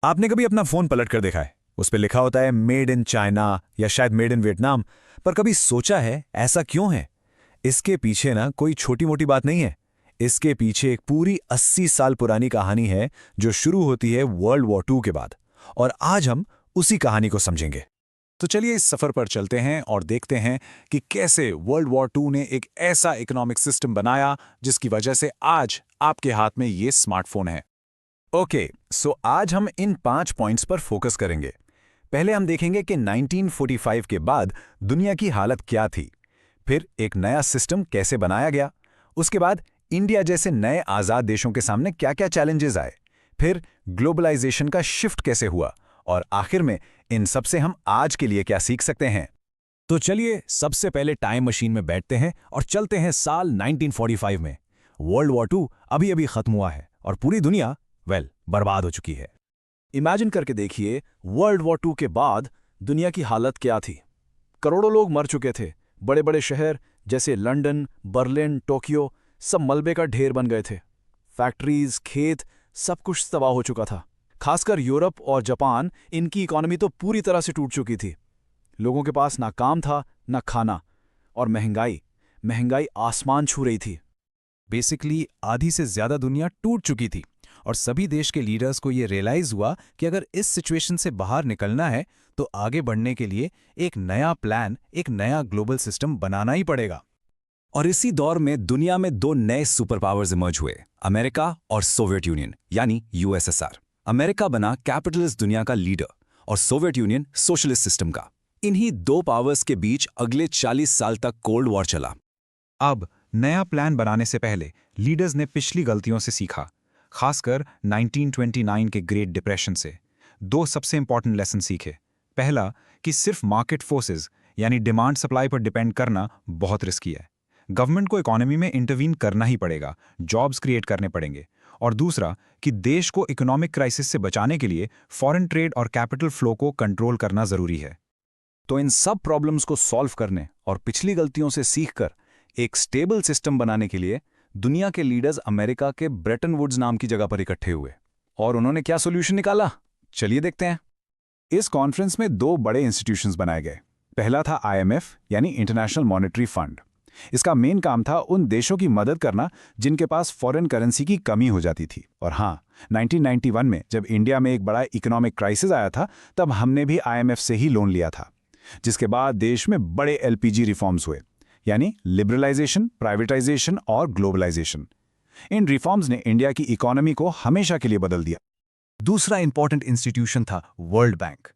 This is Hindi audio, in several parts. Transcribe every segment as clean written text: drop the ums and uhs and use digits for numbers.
आपने कभी अपना फोन पलट कर देखा है? उस पर लिखा होता है मेड इन चाइना या शायद मेड इन वियतनाम। पर कभी सोचा है ऐसा क्यों है? इसके पीछे ना कोई छोटी मोटी बात नहीं है। इसके पीछे एक पूरी 80 साल पुरानी कहानी है जो शुरू होती है वर्ल्ड वॉर टू के बाद। और आज हम उसी कहानी को समझेंगे। तो चलिए इस सफर पर चलते हैं और देखते हैं कि कैसे वर्ल्ड वॉर टू ने एक ऐसा इकोनॉमिक सिस्टम बनाया जिसकी वजह से आज आपके हाथ में ये स्मार्टफोन है। ओके, सो आज हम इन 5 पॉइंट्स पर फोकस करेंगे। पहले हम देखेंगे कि 1945 के बाद दुनिया की हालत क्या थी, फिर एक नया सिस्टम कैसे बनाया गया, उसके बाद इंडिया जैसे नए आज़ाद देशों के सामने क्या-क्या चैलेंजेस आए, फिर ग्लोबलाइजेशन का शिफ्ट कैसे हुआ, और आखिर में इन सब से हम आज के लिए क्या सीख सकते हैं। तो चलिए सबसे पहले टाइम मशीन में बैठते हैं और चलते हैं साल 1945 में। वर्ल्ड वॉर टू अभी-अभी खत्म हुआ है और पूरी दुनिया बर्बाद हो चुकी है। इमेजिन करके देखिए, वर्ल्ड वॉर टू के बाद दुनिया की हालत क्या थी। करोड़ों लोग मर चुके थे। बड़े बड़े शहर जैसे लंदन, बर्लिन, टोक्यो सब मलबे का ढेर बन गए थे। फैक्ट्रीज, खेत, सब कुछ तबाह हो चुका था। खासकर यूरोप और जापान, इनकी इकोनॉमी तो पूरी तरह से टूट चुकी थी। लोगों के पास ना काम था ना खाना, और महंगाई आसमान छू रही थी। बेसिकली आधी से ज्यादा दुनिया टूट चुकी थी और सभी देश के लीडर्स को ये रियलाइज हुआ कि अगर इस सिचुएशन से बाहर निकलना है तो आगे बढ़ने के लिए एक नया प्लान, एक नया ग्लोबल सिस्टम बनाना ही पड़ेगा। और इसी दौर में दुनिया में 2 नए सुपर पावर्स इमर्ज हुए, अमेरिका और सोवियत यूनियन यानी यूएसएसआर। अमेरिका बना कैपिटलिस्ट दुनिया का लीडर और सोवियत यूनियन सोशलिस्ट सिस्टम का। इन्हीं 2 पावर्स के बीच अगले 40 साल तक कोल्ड वॉर चला। अब नया प्लान बनाने से पहले लीडर्स ने पिछली गलतियों से सीखा, खासकर 1929 के ग्रेट डिप्रेशन से। 2 सबसे इंपॉर्टेंट लेसन सीखे। पहला कि सिर्फ मार्केट फोर्सेस यानी डिमांड सप्लाई पर डिपेंड करना बहुत रिस्की है। गवर्नमेंट को इकोनॉमी में इंटरवीन करना ही पड़ेगा, जॉब्स क्रिएट करने पड़ेंगे। और दूसरा कि देश को इकोनॉमिक क्राइसिस से बचाने के लिए फॉरेन ट्रेड और कैपिटल फ्लो को कंट्रोल करना जरूरी है। तो इन सब प्रॉब्लम्स को सॉल्व करने और पिछली गलतियों से सीखकर एक स्टेबल सिस्टम बनाने के लिए दुनिया के लीडर्स अमेरिका के ब्रेटन वुड्स नाम की जगह पर इकट्ठे हुए। और उन्होंने क्या सॉल्यूशन निकाला, चलिए देखते हैं। इस कॉन्फ्रेंस में 2 बड़े इंस्टीट्यूशंस बनाए गए। पहला था आईएमएफ यानी इंटरनेशनल मॉनेटरी फंड। इसका मेन काम था उन देशों की मदद करना जिनके पास फॉरेन करेंसी की कमी हो जाती थी। और हाँ, 1991 में जब इंडिया में एक बड़ा इकोनॉमिक क्राइसिस आया था, तब हमने भी आईएमएफ से ही लोन लिया था, जिसके बाद देश में बड़े एलपीजी रिफॉर्म्स हुए, यानी लिबरलाइजेशन, प्राइवेटाइजेशन और ग्लोबलाइजेशन। इन रिफॉर्म्स ने इंडिया की इकोनॉमी को हमेशा के लिए बदल दिया। दूसरा इंपॉर्टेंट इंस्टीट्यूशन था वर्ल्ड बैंक।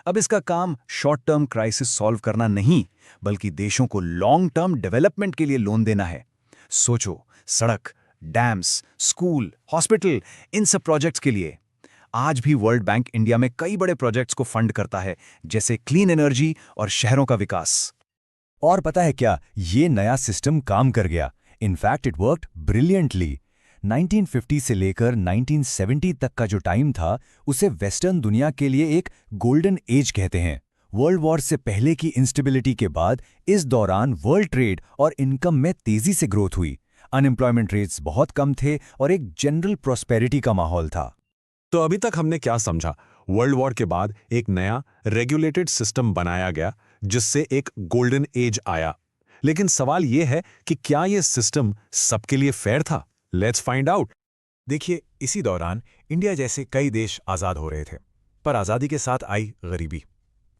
अब इसका काम शॉर्ट टर्म क्राइसिस सॉल्व करना नहीं, बल्कि देशों को लॉन्ग टर्म डेवलपमेंट के लिए लोन देना है। सोचो, सड़क, डैम्स, स्कूल, हॉस्पिटल, इन सब प्रोजेक्ट्स के लिए। आज भी वर्ल्ड बैंक इंडिया में कई बड़े प्रोजेक्ट्स को फंड करता है, जैसे क्लीन एनर्जी और शहरों का विकास। और पता है क्या, ये नया सिस्टम काम कर गया। In fact it worked brilliantly. 1950 से लेकर 1970 तक का जो टाइम था, उसे वेस्टर्न दुनिया के लिए एक गोल्डन एज कहते हैं। वर्ल्ड वॉर से पहले की इंस्टेबिलिटी के बाद इस दौरान वर्ल्ड ट्रेड और इनकम में तेजी से ग्रोथ हुई। अनएम्प्लॉयमेंट रेट्स बहुत कम थे और एक जनरल प्रॉस्पेरिटी का माहौल था। तो अभी तक हमने क्या समझा? वर्ल्ड वॉर के बाद एक नया रेगुलेटेड सिस्टम बनाया गया, जिससे एक गोल्डन एज आया। लेकिन सवाल यह है कि क्या यह सिस्टम सबके लिए फेयर था? Let's find out. देखिए, इसी दौरान इंडिया जैसे कई देश आज़ाद हो रहे थे, पर आज़ादी के साथ आई गरीबी।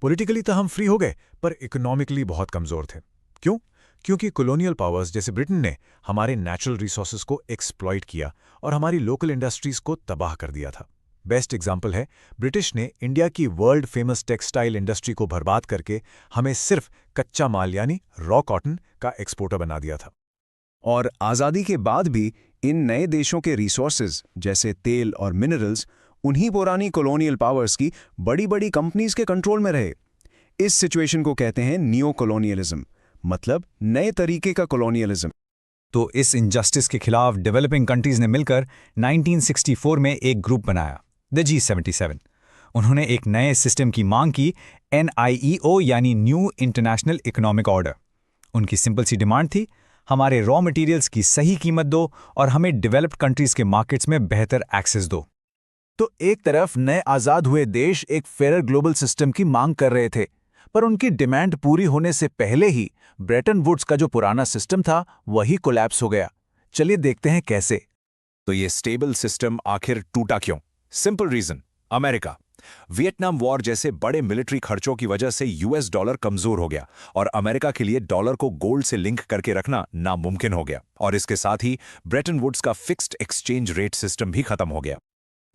पॉलिटिकली तो हम फ्री हो गए, पर इकोनॉमिकली बहुत कमज़ोर थे। क्यों? क्योंकि कॉलोनियल पावर्स जैसे ब्रिटेन ने हमारे नेचुरल रिसोर्सेज को एक्सप्लॉइट किया और हमारी लोकल इंडस्ट्रीज को तबाह कर दिया था। बेस्ट एग्जाम्पल है, ब्रिटिश ने इंडिया की वर्ल्ड फेमस टेक्सटाइल इंडस्ट्री को बर्बाद करके हमें सिर्फ कच्चा माल यानी रॉ कॉटन का एक्सपोर्टर बना दिया था। और आज़ादी के बाद भी इन नए देशों के रिसोर्सेज जैसे तेल और मिनरल्स उन्हीं पुरानी कॉलोनियल पावर्स की बड़ी बड़ी कंपनीज के कंट्रोल में रहे। इस सिचुएशन को कहते हैं नियो कॉलोनियलिज्म, मतलब नए तरीके का कॉलोनियलिज्म। तो इस इनजस्टिस के खिलाफ डेवलपिंग कंट्रीज ने मिलकर 1964 में एक ग्रुप बनाया, द G77। उन्होंने एक नए सिस्टम की मांग की, NIEO यानी न्यू इंटरनेशनल इकोनॉमिक ऑर्डर। उनकी सिंपल सी डिमांड थी, हमारे रॉ मटेरियल्स की सही कीमत दो और हमें डेवलप्ड कंट्रीज के मार्केट्स में बेहतर एक्सेस दो। तो एक तरफ नए आजाद हुए देश एक फेयर ग्लोबल सिस्टम की मांग कर रहे थे, पर उनकी डिमांड पूरी होने से पहले ही ब्रेटन वुड्स का जो पुराना सिस्टम था वही कोलैप्स हो गया। चलिए देखते हैं कैसे। तो ये स्टेबल सिस्टम आखिर टूटा क्यों? Simple reason, America. Vietnam war जैसे बड़े मिलिट्री खर्चों की वजह से यूएस डॉलर कमजोर हो गया और अमेरिका के लिए डॉलर को गोल्ड से लिंक करके रखना नामुमकिन हो गया, और इसके साथ ही ब्रेटन वुड्स का फिक्स्ड एक्सचेंज रेट सिस्टम भी खत्म हो गया।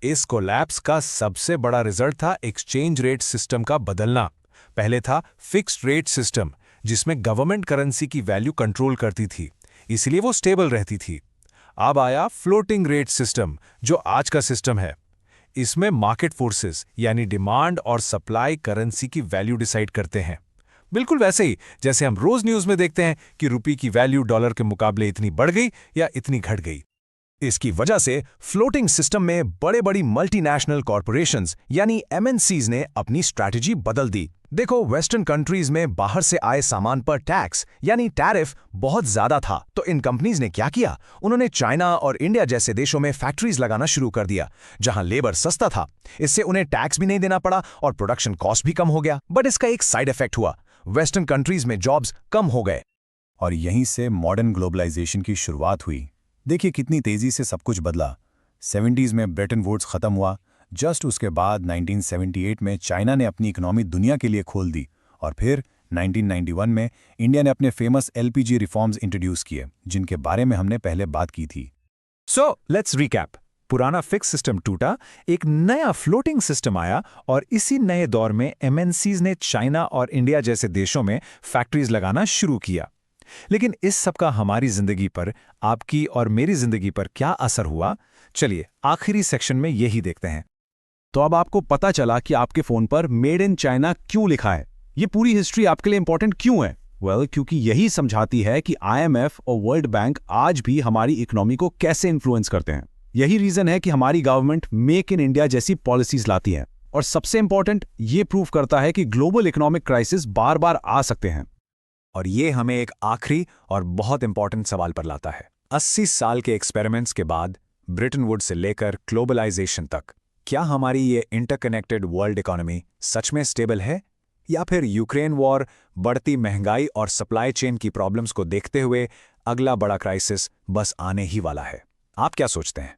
इस कोलैप्स का सबसे बड़ा रिजल्ट था एक्सचेंज रेट सिस्टम का बदलना। पहले था फिक्स्ड रेट सिस्टम, जिसमें गवर्नमेंट करेंसी की वैल्यू कंट्रोल करती थी, इसलिए वो स्टेबल रहती थी। अब आया फ्लोटिंग रेट सिस्टम, जो आज का सिस्टम है। इसमें मार्केट फोर्सेस यानी डिमांड और सप्लाई करेंसी की वैल्यू डिसाइड करते हैं, बिल्कुल वैसे ही जैसे हम रोज न्यूज में देखते हैं कि रुपये की वैल्यू डॉलर के मुकाबले इतनी बढ़ गई या इतनी घट गई। इसकी वजह से फ्लोटिंग सिस्टम में बड़े मल्टीनेशनल कॉरपोरेशंस यानी एमएनसीज ने अपनी स्ट्रैटेजी बदल दी। देखो, वेस्टर्न कंट्रीज में बाहर से आए सामान पर टैक्स यानी टैरिफ बहुत ज्यादा था, तो इन कंपनीज ने क्या किया? उन्होंने चाइना और इंडिया जैसे देशों में फैक्ट्रीज लगाना शुरू कर दिया, जहां लेबर सस्ता था। इससे उन्हें टैक्स भी नहीं देना पड़ा और प्रोडक्शन कॉस्ट भी कम हो गया। बट इसका एक साइड इफेक्ट हुआ, वेस्टर्न कंट्रीज में जॉब्स कम हो गए और यहीं से मॉडर्न ग्लोबलाइजेशन की शुरुआत हुई। देखिए कितनी तेजी से सब कुछ बदला। 70s में ब्रेटन वुड्स खत्म हुआ, जस्ट उसके बाद 1978 में चाइना ने अपनी इकोनॉमी दुनिया के लिए खोल दी, और फिर 1991 में इंडिया ने अपने फेमस एलपीजी रिफॉर्म्स इंट्रोड्यूस किए, जिनके बारे में हमने पहले बात की थी। So let's recap. पुराना फिक्स सिस्टम टूटा, एक नया फ्लोटिंग सिस्टम आया, और इसी नए दौर में एमएनसीज ने चाइना और इंडिया जैसे देशों में फैक्ट्रीज लगाना शुरू किया। लेकिन इस सब का हमारी जिंदगी पर, आपकी और मेरी जिंदगी पर क्या असर हुआ? चलिए आखिरी सेक्शन में यही देखते हैं। तो अब आपको पता चला कि आपके फोन पर मेड इन चाइना क्यों लिखा है। ये पूरी हिस्ट्री आपके लिए इंपॉर्टेंट क्यों है? क्योंकि यही समझाती है कि आईएमएफ और वर्ल्ड बैंक आज भी हमारी इकोनॉमी को कैसे इन्फ्लुएंस करते हैं। यही रीजन है कि हमारी गवर्नमेंट मेक इन इंडिया जैसी पॉलिसीज लाती है। और सबसे इंपॉर्टेंट, ये प्रूव करता है कि ग्लोबल इकोनॉमिक क्राइसिस बार बार आ सकते हैं। और ये हमें एक आखिरी और बहुत इंपॉर्टेंट सवाल पर लाता है। 80 साल के एक्सपेरिमेंट्स के बाद ब्रेटन वुड्स से लेकर ग्लोबलाइजेशन तक, क्या हमारी ये इंटरकनेक्टेड वर्ल्ड इकोनॉमी सच में स्टेबल है, या फिर यूक्रेन वॉर, बढ़ती महंगाई और सप्लाई चेन की प्रॉब्लम्स को देखते हुए अगला बड़ा क्राइसिस बस आने ही वाला है? आप क्या सोचते हैं?